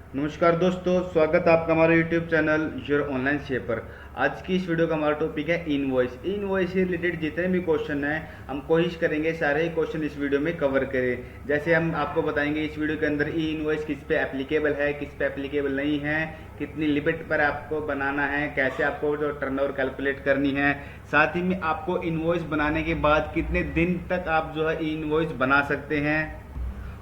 नमस्कार दोस्तों, स्वागत है आपका हमारे YouTube channel your online shaper. आज की इस वीडियो का हमारा टॉपिक है इनवॉइस से रिलेटेड जितने भी क्वेश्चन हैं हम कोशिश करेंगे सारे ही क्वेश्चन इस वीडियो में कवर करें। जैसे हम आपको बताएंगे इस वीडियो के अंदर ई इनवॉइस किस पे एप्लीकेबल है, किस पे एप्लीकेबल नहीं है, कितनी लिमिट पर आपको बनाना है, कैसे आपको जो टर्नओवर कैलकुलेट करनी है, साथ ही में आपको इनवॉइस बनाने के बाद कितने दिन तक आप जो है ई इनवॉइस बना सकते हैं,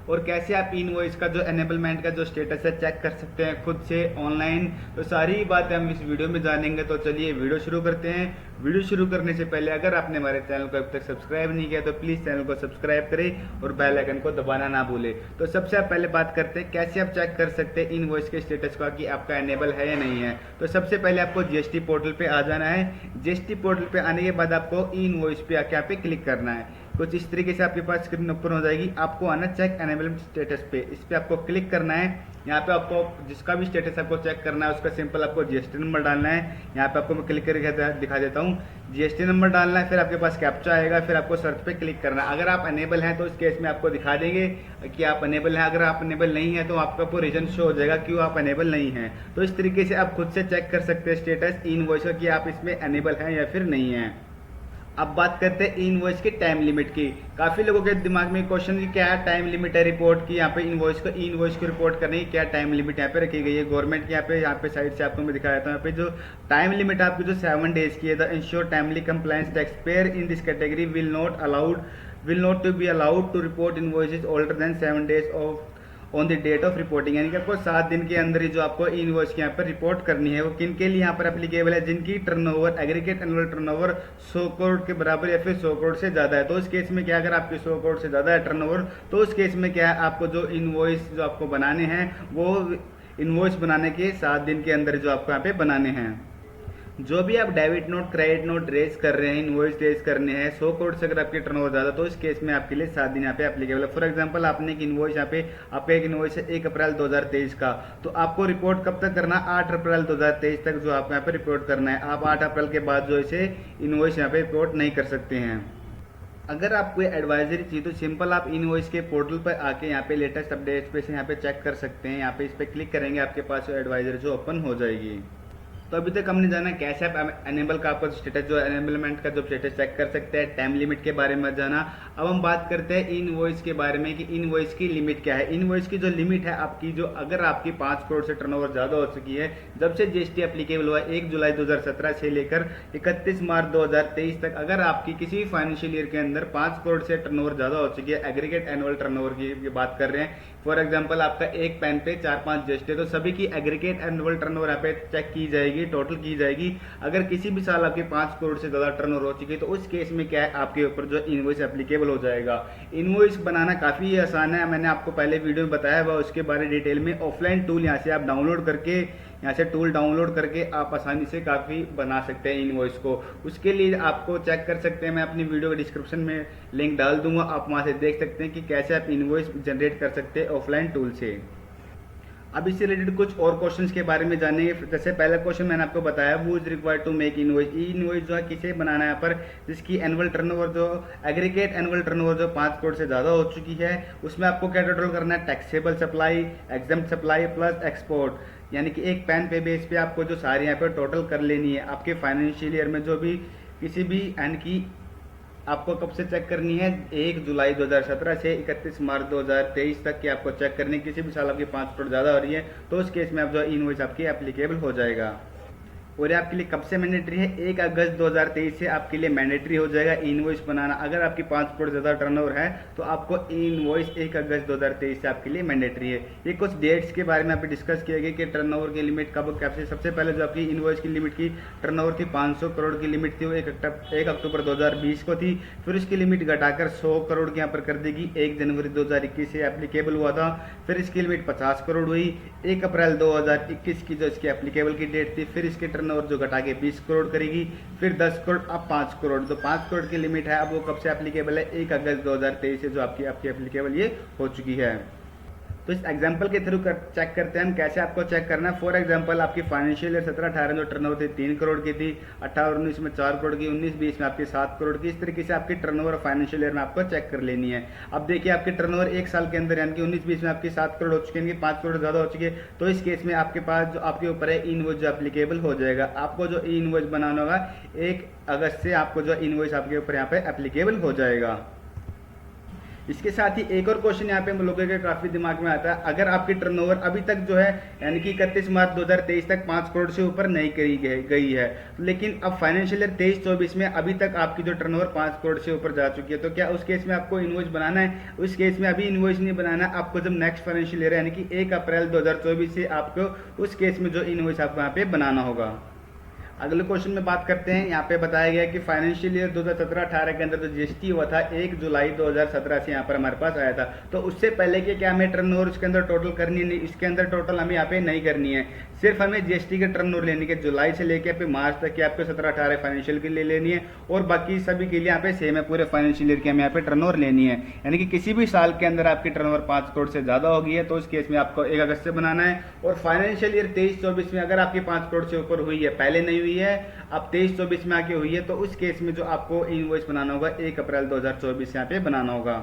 और कैसे आप इनवॉइस का जो एनेबलमेंट का जो स्टेटस है चेक कर सकते हैं खुद से ऑनलाइन। तो सारी बातें हम इस वीडियो में जानेंगे। तो चलिए वीडियो शुरू करते हैं। वीडियो शुरू करने से पहले अगर आपने हमारे चैनल को अब तक सब्सक्राइब नहीं किया तो प्लीज़ चैनल को सब्सक्राइब करें और बेल आइकन को दबाना ना भूलें। तो सबसे पहले बात करते हैं कैसे आप चेक कर सकते हैं इनवॉइस के स्टेटस का कि आपका एनेबल है या नहीं है। तो सबसे पहले आपको जीएसटी पोर्टल पे आ जाना है। जीएसटी पोर्टल पे आने के बाद आपको ई इनवॉइस पे आके यहाँ पे क्लिक करना है। कुछ इस तरीके से आपके पास स्क्रीन ओपन हो जाएगी। आपको आना चेक एनेबलमेंट स्टेटस पे, इस पे आपको क्लिक करना है। यहाँ पे आपको जिसका भी स्टेटस आपको चेक करना है उसका सिंपल आपको जीएसटी नंबर डालना है। यहाँ पे आपको मैं क्लिक करके दिखा देता हूँ। जीएसटी नंबर डालना है, फिर आपके पास कैप्चा आएगा, फिर आपको सर्च पे क्लिक करना है। अगर आप अनेबल हैं तो इस केस में आपको दिखा देंगे कि आप अनेबल हैं। अगर आप अनेबल नहीं है तो आपका पूरा रीजन शो हो जाएगा क्यों आप अनेबल नहीं हैं। तो इस तरीके से आप खुद से चेक कर सकते हैं स्टेटस इनवॉइस का कि आप इसमें अनेबल हैं या फिर नहीं है। अब बात करते हैं इनवॉइस की टाइम लिमिट की। काफ़ी लोगों के दिमाग में क्वेश्चन कि क्या टाइम लिमिट है रिपोर्ट की, यहाँ पे इनवॉइस को रिपोर्ट करने की क्या टाइम लिमिट यहाँ पे रखी गई है गवर्नमेंट की। यहाँ पे साइड से आपको मैं दिखा देता हूँ। यहाँ पे जो टाइम लिमिट है आपकी जो 7 डेज की है। The ensure timely compliance tax payer in this category will not to be allowed to report invoices older than 7 days of on the date of reporting. यानी कि आपको 7 दिन के अंदर ही जो आपको इनवॉइस की यहाँ पर रिपोर्ट करनी है वो किन के लिए यहाँ पर एप्लीकेबल है, जिनकी turnover aggregate annual turnover 100 crore के बराबर या फिर 100 करोड़ से ज़्यादा है। तो उस केस में क्या, अगर आपके 100 करोड़ से ज़्यादा है टर्नओवर, तो उस केस में क्या है आपको जो इनवॉइस जो आपको बनाने हैं वो इनवॉइस बनाने के 7 दिन के अंदर जो आपको यहाँ पे बनाने हैं। जो भी आप debit note credit note raise कर रहे हैं, इनवॉइस रेज करने हैं 100 करोड़ से अगर आपके टर्नओवर ज़्यादा तो इस केस में आपके लिए 7 दिन यहाँ पे एप्लीकेबल है। फॉर एग्जांपल आपने एक इनवॉइस यहाँ पे आपका एक इनवॉइस है 1 अप्रैल 2023 का, तो आपको रिपोर्ट कब तक करना, 8 अप्रैल 2023 तक जो आपको यहाँ पे रिपोर्ट करना है। आप 8 अप्रैल के बाद जो इसे इनवॉइस यहाँ पे रिपोर्ट नहीं कर सकते हैं। अगर आपको एडवाइजरी चाहिए तो सिंपल आप इनवॉइस के पोर्टल पर आके यहाँ पे लेटेस्ट अपडेट्स पे से यहाँ पे चेक कर सकते हैं। यहाँ पे इस पर क्लिक करेंगे आपके पास एडवाइजरी जो ओपन हो जाएगी। तो अभी तक हमने जाना कैसे आप एनेबल का आपका स्टेटस जो एनेबलमेंट का जो स्टेटस चेक कर सकते हैं, टाइम लिमिट के बारे में जाना। अब हम बात करते हैं इनवॉइस के बारे में कि इनवॉइस की लिमिट क्या है। इनवॉइस की जो लिमिट है आपकी, जो अगर आपकी 5 करोड़ से टर्नओवर ज़्यादा हो चुकी है, जब से जीएसटी एप्लीकेबल हुआ 1 जुलाई 2017 से लेकर 31 मार्च 2023 तक, अगर आपकी किसी भी फाइनेंशियल ईयर के अंदर 5 करोड़ से टर्नओवर ज़्यादा हो चुकी है, एग्रीगेट एनुअल टर्नओवर की बात कर रहे हैं। फॉर एग्जाम्पल आपका एक पेन पे 4-5 जीएसटी है तो सभी की एग्रीगेट एनुअल टर्नओवर यहाँ पे चेक की जाएगी, टोटल की जाएगी। अगर किसी भी साल आपके 5 करोड़ से ज़्यादा टर्नओवर हो चुकी है तो उस केस में क्या है आपके ऊपर जो इनवॉइस एप्लीकेबल हो जाएगा। इनवॉइस बनाना काफ़ी आसान है, मैंने आपको पहले वीडियो में बताया हुआ, उसके बारे डिटेल में। ऑफलाइन टूल यहाँ से आप डाउनलोड करके, यहाँ से टूल डाउनलोड करके आप आसानी से काफ़ी बना सकते हैं इनवॉइस को। उसके लिए आपको चेक कर सकते हैं, मैं अपनी वीडियो के डिस्क्रिप्शन में लिंक डाल दूंगा, आप वहाँ से देख सकते हैं कि कैसे आप इनवॉइस जनरेट कर सकते हैं ऑफलाइन टूल से। अब इससे रिलेटेड कुछ और क्वेश्चंस के बारे में जानेंगे। जैसे पहला क्वेश्चन मैंने आपको बताया, वो is required to make invoice. E invoice जो है किसे बनाना है यहाँ पर, जिसकी एनुअल टर्नओवर जो एग्रीगेट एनुअल टर्नओवर जो 5 करोड़ से ज़्यादा हो चुकी है, उसमें आपको क्या टोटल करना है, taxable supply, exempt supply plus export. यानी कि एक पेन पे बेस पे आपको जो सारी यहाँ पे टोटल कर लेनी है आपके फाइनेंशियल ईयर में, जो भी किसी भी एंड की आपको कब से चेक करनी है, 1 जुलाई 2017 से 31 मार्च 2023 तक की आपको चेक करनी है। किसी भी साल आपकी 5 करोड़ ज़्यादा हो रही है तो उस केस में आप जो इनवॉइस आपकी एप्लीकेबल हो जाएगा। और ये आपके लिए कब से मैंडेटरी है, 1 अगस्त 2023 से आपके लिए मैंडेटरी हो जाएगा इनवॉइस बनाना। अगर आपकी 5 करोड़ ज़्यादा टर्नओवर है तो आपको इनवॉइस 1 अगस्त 2023 से आपके लिए मैंडेटरी है। ये कुछ डेट्स के बारे में आप डिस्कस किया गया कि टर्नओवर की लिमिट कब कब से। सबसे पहले जो आपकी इनवॉइस की लिमिट की टर्नओवर थी 500 करोड़ की लिमिट थी, वो 1 अक्टूबर 2020 को थी। फिर उसकी लिमिट घटाकर 100 करोड़ की यहाँ पर कर देगी, 1 जनवरी 2021 से एप्लीकेबल हुआ था। फिर इसकी लिमिट 50 करोड़ हुई 1 अप्रैल 2021 की जो इसकी एप्लीकेबल की डेट थी। फिर इसकी टर्नओवर जो घटा के 20 करोड़ करेगी, फिर 10 करोड़, अब 5 करोड़। तो 5 करोड़ की लिमिट है, अब वो कब से एप्लीकेबल है, 1 अगस्त 2023 से जो आपकी एप्लीकेबल ये हो चुकी है। तो इस एग्जाम्पल के थ्रू चेक करते हैं हम कैसे आपको चेक करना है। फॉर एग्जाम्पल आपकी फाइनेंशियल ईयर 17-18 जो टर्नओवर थी 3 करोड़ की थी, 18-19 में 4 करोड़ की, 19-20 में आपकी 7 करोड़ की। इस तरीके से आपकी टर्नओवर फाइनेंशियल ईयर में आपको चेक कर लेनी है। अब देखिए आपकी टर्नओवर एक साल के अंदर यानी कि 19-20 में आपकी 7 करोड़ हो चुकी है, 5 करोड़ ज़्यादा हो चुकी है। तो इस केस में आपके पास जो आपके ऊपर है इनवॉइस जो एप्लीकेबल हो जाएगा। आपको जो इनवॉइस बनाना होगा 1 अगस्त से आपको जो इनवॉइस आपके ऊपर यहाँ पे एप्लीकेबल हो जाएगा। इसके साथ ही एक और क्वेश्चन यहाँ पे हम लोगों के काफ़ी दिमाग में आता है, अगर आपकी टर्नओवर अभी तक जो है यानी कि 31 मार्च 2023 तक 5 करोड़ से ऊपर नहीं करी गई है, लेकिन अब फाइनेंशियल ईयर 23-24 में अभी तक आपकी जो टर्नओवर 5 करोड़ से ऊपर जा चुकी है, तो क्या उस केस में आपको इनवॉइस बनाना है? उस केस में अभी इनवॉइस नहीं बनाना है, आपको जब नेक्स्ट फाइनेंशियल ईयर यानी कि 1 अप्रैल 2024 से आपको उस केस में जो इनवॉइस आपको यहाँ पे बनाना होगा। अगले क्वेश्चन में बात करते हैं। यहाँ पे बताया गया कि फाइनेंशियल ईयर 2017-18 के अंदर जो जीएसटी हुआ था 1 जुलाई 2017 से यहाँ पर हमारे पास आया था, तो उससे पहले कि क्या हमें टर्नओवर इसके अंदर टोटल करनी है? इसके अंदर टोटल हमें यहाँ पे नहीं करनी है, सिर्फ हमें जीएसटी के टर्नओवर लेने के जुलाई से लेकर पे मार्च तक की आपको 17-18 फाइनेंशियल के लिए लेनी है, और बाकी सभी के लिए यहाँ पे सेम है, पूरे फाइनेंशियल ईयर की हमें यहाँ पे टर्नओवर लेनी है। यानी कि किसी भी साल के अंदर आपकी टर्नओवर 5 करोड़ से ज़्यादा होगी है तो उस केस में आपको 1 अगस्त से बनाना है। और फाइनेंशियल ईयर 23-24 में अगर आपकी 5 करोड़ से ऊपर हुई है, पहले नहीं हुई है, अब 23-24 में आके हुई है, तो उस केस में जो आपको इनवॉइस बनाना होगा 1 अप्रैल 2024 यहाँ पे बनाना होगा।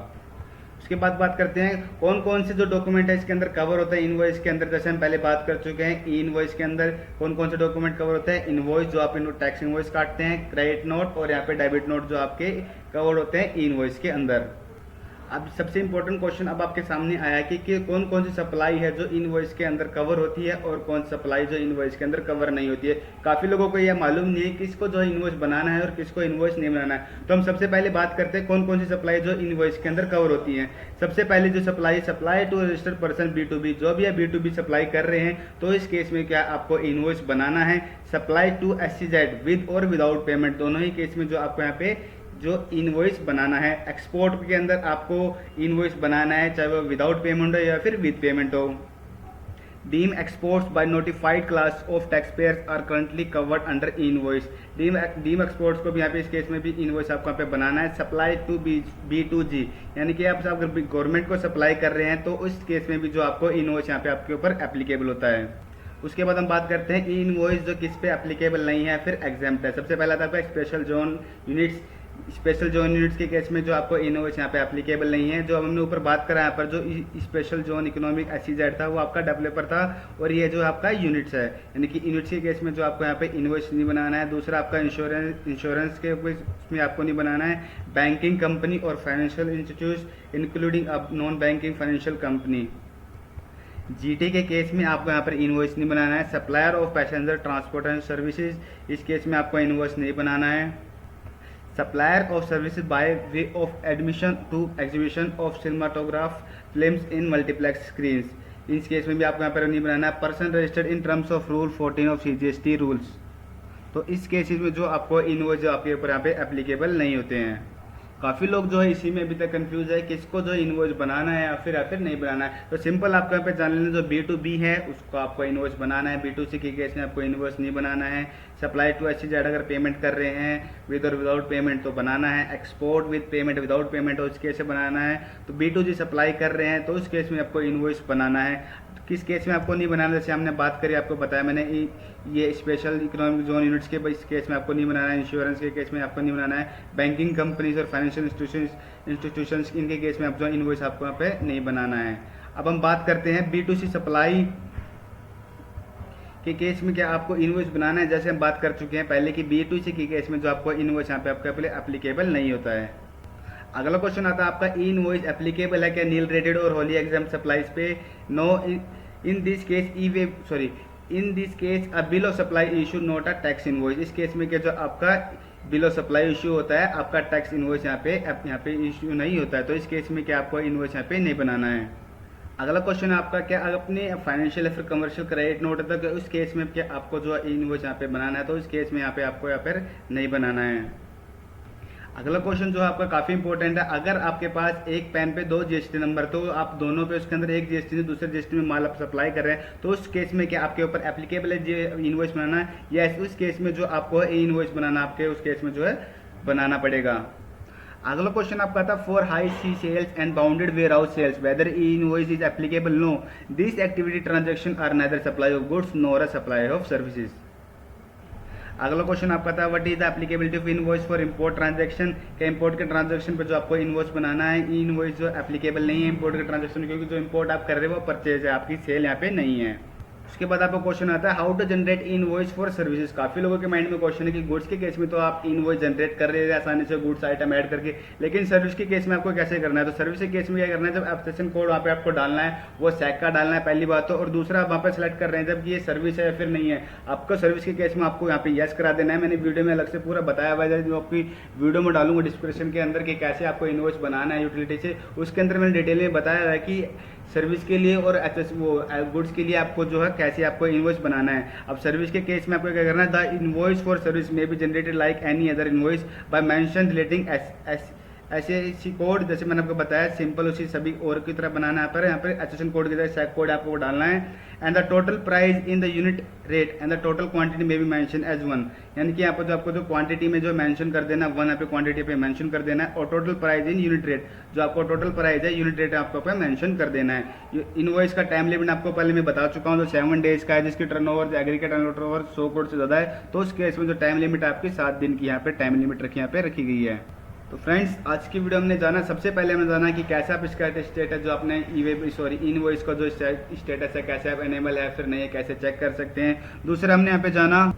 उसके बाद बात करते हैं कौन कौन से जो डॉक्यूमेंट है इसके अंदर कवर होता है इनवॉइस के अंदर। जैसे हम पहले बात कर चुके हैं, इनवॉइस के अंदर कौन कौन से डॉक्यूमेंट कवर होता है? इनवॉइस जो आप टैक्स इनवॉइस काटते हैं, क्रेडिट नोट और यहाँ पे डेबिट नोट जो आपके कवर होते हैं इनवॉइस के अंदर। अब सबसे इंपॉर्टेंट क्वेश्चन अब आपके सामने आया कि कौन कौन सी सप्लाई है जो इनवॉइस के अंदर कवर होती है और कौन सप्लाई जो इनवॉइस के अंदर कवर नहीं होती है। काफ़ी लोगों को यह मालूम नहीं है किसको जो इनवॉइस बनाना है और किसको इनवॉइस नहीं बनाना है। तो हम सबसे पहले बात करते हैं कौन कौन सी सप्लाई जो इनवॉइस के अंदर कवर होती है। सबसे पहले जो supply to registered person B2B, जो भी है B2B सप्लाई कर रहे हैं, तो इस केस में क्या आपको इनवॉइस बनाना है। सप्लाई टू SEZ विद और विदाउट पेमेंट, दोनों ही केस में जो आपको यहाँ पे जो इनवॉइस बनाना है। एक्सपोर्ट के अंदर आपको इनवॉइस बनाना है, चाहे वो विदाउट पेमेंट हो या फिर विद पेमेंट हो। Deemed exports by notified class of tax payers are currently covered under invoice. Deemed exports को भी यहाँ पे इस केस में भी इनवॉइस आपको यहाँ पे बनाना है। सप्लाई टू B2G, यानी कि आप अगर गवर्नमेंट को सप्लाई कर रहे हैं तो उस केस में भी जो आपको इनवॉइस यहाँ पे आपके ऊपर एप्लीकेबल होता है। उसके बाद हम बात करते हैं इनवॉइस जो किस पे एप्लीकेबल नहीं है फिर एग्जाम्प्ट है। सबसे पहला था special zone units. Special zone units के केस में जो आपको इनवॉइस यहाँ पे एप्लीकेबल नहीं है। जो हमने ऊपर बात करा यहाँ पर जो स्पेशल जोन इकोनॉमिक SEZ था वो आपका डेवलपर था, और ये जो आपका यूनिट्स है, यानी कि यूनिट्स के केस में जो आपको यहाँ पे इनवॉइस नहीं बनाना है। दूसरा आपका इंश्योरेंस के उसमें आपको नहीं बनाना है। बैंकिंग कंपनी और financial institute including non banking financial company, GT के केस में आपको यहाँ पर इनवॉइस नहीं बनाना है। Supplier of passenger transport and services, इस केस में आपको इनवॉइस नहीं बनाना है। Supplier of services by way of admission to exhibition of cinematograph films in multiplex screens, इस केस में भी आपको यहाँ पर नहीं बनाना है। Person registered in terms of rule 14 of CGST rules, तो इस केसेस में जो आपको इनवॉइस जो आपके ऊपर यहाँ पे एप्लीकेबल नहीं होते हैं। काफ़ी लोग जो है इसी में अभी तक कंफ्यूज है किसको जो इनवॉइस बनाना है या फिर नहीं बनाना है। तो सिंपल आपको यहाँ पे जान लेना, जो B2B है उसको आपको इनवॉइस बनाना है। B2C के केस में आपको इनवॉइस नहीं बनाना है। सप्लाई टू SEZ अगर पेमेंट कर रहे हैं विद और विदाउट पेमेंट तो बनाना है। Export with payment without payment हो उस केस से बनाना है। तो B2G सप्लाई कर रहे हैं तो उस केस में आपको इनवॉइस बनाना है। किस केस में आपको नहीं बनाना, जैसे हमने बात करी, आपको बताया मैंने ये स्पेशल इकोनॉमिक जोन यूनिट्स के इस केस में आपको नहीं बनाना है। इंश्योरेंस के केस में आपको नहीं बनाना है। बैंकिंग कंपनीज और फाइनेंशियल इंस्टीट्यूशंस इनके केस में आप जो इनवॉइस आपको यहाँ पे नहीं बनाना है। अब हम बात करते हैं B2C सप्लाई के केस में क्या आपको इनवॉइस बनाना है। जैसे हम बात कर चुके हैं पहले कि B2C के केस में जो आपको इनवॉइस यहाँ पे आपके एप्लीकेबल नहीं होता है। अगला क्वेश्चन आता है आपका इनवॉइस एप्लीकेबल है क्या नील रेटेड और होली एग्जाम सप्लाईज पे? No, in this case a bill of supply issue not a tax invoice. इस केस में क्या जो आपका बिल ऑफ सप्लाई इशू होता है, आपका टैक्स इनवॉइस यहाँ पे इशू नहीं होता है, तो इस केस में क्या आपको इनवॉइस यहाँ पे नहीं बनाना है। अगला क्वेश्चन आपका क्या अपने फाइनेंशियल या फिर कमर्शियल क्रेडिट नोट होता है, उस केस में क्या आपको जो इनवॉइस यहाँ पे बनाना है, तो इस केस में आपको यहाँ पर नहीं बनाना है। अगला क्वेश्चन जो आपका काफ़ी इंपॉर्टेंट है, अगर आपके पास एक पेन पे 2 GST नंबर, तो आप दोनों पे उसके अंदर एक GST से दूसरे GST में माल आप सप्लाई कर रहे हैं, तो उस केस में क्या आपके ऊपर एप्लीकेबल है इनवॉइस बनाना है? यस, उस केस में जो आपको इनवॉइस बनाना आपके उस केस में जो है बनाना पड़ेगा। अगला क्वेश्चन आपका था for high sea sales and bonded warehouse sales whether e invoice is applicable no this activity transaction are neither supply of goods nor a supply of services. अगला क्वेश्चन आपका था what is the applicability of invoice for import transaction. क्या import के transaction पे जो आपको invoice बनाना है, ई invoice जो एप्लीकेबल नहीं है इंपोर्ट के ट्रांजैक्शन, क्योंकि जो इंपोर्ट आप कर रहे हो वो परचेज है, आपकी सेल यहाँ पे नहीं है। उसके बाद आपको क्वेश्चन आता है how to generate invoice for services. काफी लोगों के माइंड में क्वेश्चन है कि गुड्स के केस में तो आप इनवॉइस जनरेट कर रहे हैं आसानी से गुड्स आइटम ऐड करके, लेकिन सर्विस के केस में आपको कैसे करना है। तो सर्विस के केस में क्या करना है, जब एप्लीकेशन कोड वहाँ पे आपको डालना है वो सैक का डालना है पहली बात तो, और दूसरा आप वहाँ पे सेलेक्ट कर रहे हैं जब ये सर्विस है या फिर नहीं है। आपको सर्विस के केस में आपको यहाँ पे यस करा देना है। मैंने वीडियो में अलग से पूरा बताया हुआ है जो आपकी वीडियो में डालूंगा डिस्क्रिप्शन के अंदर कि कैसे आपको इनवॉइस बनाना है यूटिलिटी से, उसके अंदर मैंने डिटेल में बताया है कि सर्विस के लिए और वो गुड्स के लिए आपको जो है कैसे आपको इनवॉइस बनाना है। अब सर्विस के केस में आपको क्या करना है, द इनवॉइस फॉर सर्विस में be generated like any other invoice by mention relating ऐसे इसी कोड जैसे मैंने आपको बताया सिंपल उसी सभी और की तरह बनाना है। यहाँ पर एसोसिएशन कोड की तरह सैक कोड आपको डालना है and the total price in the unit rate and the total quantity में भी मेंशन एज वन, यानी कि यहाँ पर जो आपको जो क्वांटिटी में जो मेंशन कर देना वन यहाँ पे क्वांटिटी पे मेंशन कर देना है, और total price in unit rate जो आपको टोटल प्राइस है यूनिट रेट आपको पे मेंशन कर देना है। इनवॉइस का टाइम लिमिट आपको पहले मैं बता चुका हूँ, जो 7 डेज का है, जिसकी टर्नओवर एग्री का टर्नओवर 100 करोड़ से ज़्यादा है, तो उस केस में जो टाइम लिमिट आपकी 7 दिन की यहाँ पे टाइम लिमिट रखी यहाँ पे रखी गई है। तो फ्रेंड्स आज की वीडियो हमने जाना, सबसे पहले हमने जाना कि कैसे आप इसका स्टेटस जो आपने इनवॉइस का जो स्टेटस है कैसे आप एनेबल है फिर नहीं है कैसे चेक कर सकते हैं। दूसरा हमने यहाँ पे जाना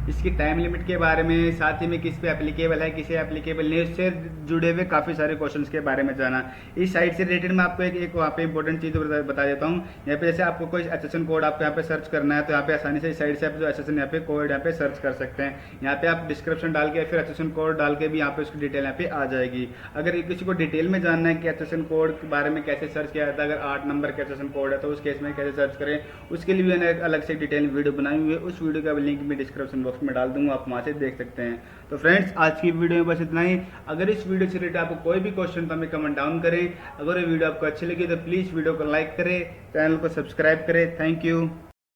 इसकी टाइम लिमिट के बारे में, साथ ही में किस पे एप्लीकेबल है किसे एप्लीकेबल नहीं, उससे जुड़े हुए काफ़ी सारे क्वेश्चंस के बारे में जाना। इस साइट से रिलेटेड मैं आपको एक वहाँ पे इंपॉर्टेंट चीज़ बता देता हूँ। यहाँ पे जैसे आपको कोई एसएसएन कोड आपको यहाँ पे सर्च करना है तो यहाँ पे आसानी से इस साइट से आप जो एसएसएन यहाँ पे कोड यहाँ पे सर्च कर सकते हैं। यहाँ पे आप डिस्क्रिप्शन डाल के फिर एसएसएन कोड डाल के भी यहाँ पे उसकी डिटेल यहाँ पे आ जाएगी। अगर किसी को डिटेल में जानना है कि एसएसएन कोड के बारे में कैसे सर्च किया जाता है, अगर 8 नंबर का एसएसएन कोड है तो उस केस में कैसे सर्च करें, उसके लिए मैंने एक अलग से डिटेल वीडियो बनाई हुई है, उस वीडियो का लिंक मैं डिस्क्रिप्शन बॉक्स में डाल दूंगा, आप वहाँ से देख सकते हैं। तो फ्रेंड्स आज की वीडियो में बस इतना ही। अगर इस वीडियो से रिलेटेड आपको कोई भी क्वेश्चन तो हमें कमेंट डाउन करें। अगर ये वीडियो आपको अच्छी लगी तो प्लीज़ वीडियो को लाइक करें, चैनल को सब्सक्राइब करें। Thank you.